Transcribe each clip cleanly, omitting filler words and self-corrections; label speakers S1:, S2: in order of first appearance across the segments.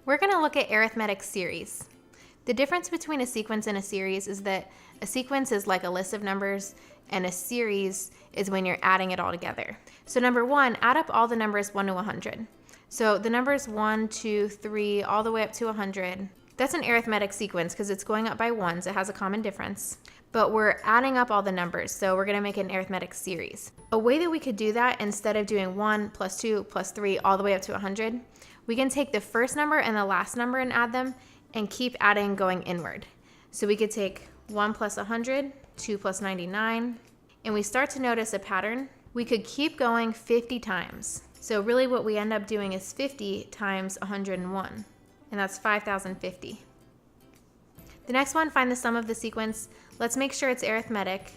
S1: We're going to look at arithmetic series. The difference between a sequence and a series is that a sequence is like a list of numbers and a series is when you're adding it all together. So number one, add up all the numbers 1 to 100. So the numbers 1, 2, 3, all the way up to 100. That's an arithmetic sequence because it's going up by ones. It has a common difference. But we're adding up all the numbers, so we're going to make an arithmetic series. A way that we could do that, instead of doing 1 plus 2 plus 3 all the way up to 100, we can take the first number and the last number and add them and keep adding going inward. So we could take 1 plus 100, 2 plus 99, and we start to notice a pattern. We could keep going 50 times. So really what we end up doing is 50 times 101, and that's 5,050. The next one, find the sum of the sequence. Let's make sure it's arithmetic.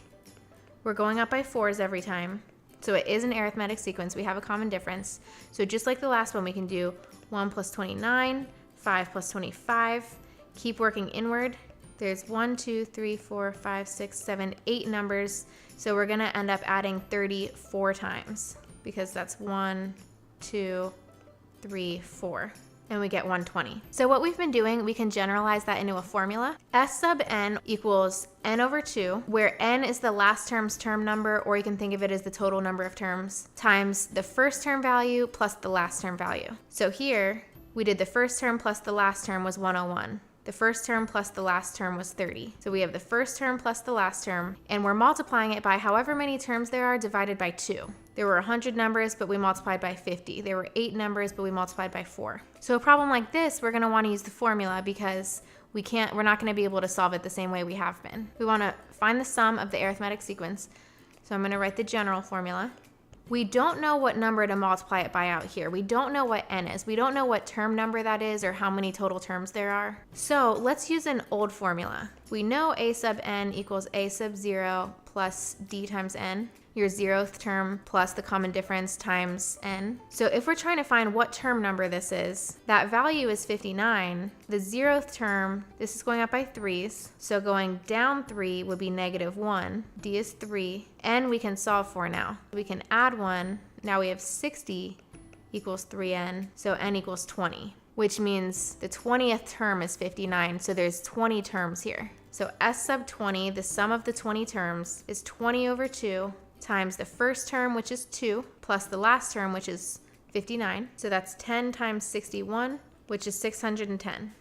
S1: We're going up by 4s every time. So it is an arithmetic sequence. We have a common difference. So just like the last one, we can do 1 plus 29, 5 plus 25. Keep working inward. There's 1, 2, 3, 4, 5, 6, 7, 8 numbers. So we're going to end up adding 34 times because that's 1, 2, 3, 4. And we get 120. So what we've been doing, we can generalize that into a formula. S sub n equals n over 2, where n is the last term's term number, or you can think of it as the total number of terms, times the first term value plus the last term value. So here, we did the first term plus the last term was 101. The first term plus the last term was 30. So we have the first term plus the last term, and we're multiplying it by however many terms there are divided by 2. There were 100 numbers, but we multiplied by 50. There were 8 numbers, but we multiplied by 4. So a problem like this, we're gonna wanna use the formula because we're not gonna be able to solve it the same way we have been. We wanna find the sum of the arithmetic sequence. So I'm gonna write the general formula. We don't know what number to multiply it by out here. We don't know what n is. We don't know what term number that is or how many total terms there are. So let's use an old formula. We know a sub n equals a sub 0 plus d times n, your 0th term plus the common difference times n. So if we're trying to find what term number this is, that value is 59. The 0th term, this is going up by 3s, so going down 3 would be -1. D is 3. N we can solve for now. We can add 1. Now we have 60 equals 3n, so n equals 20, which means the 20th term is 59, so there's 20 terms here. So S sub 20, the sum of the 20 terms, is 20 over 2 times the first term, which is 2, plus the last term, which is 59. So that's 10 times 61, which is 610.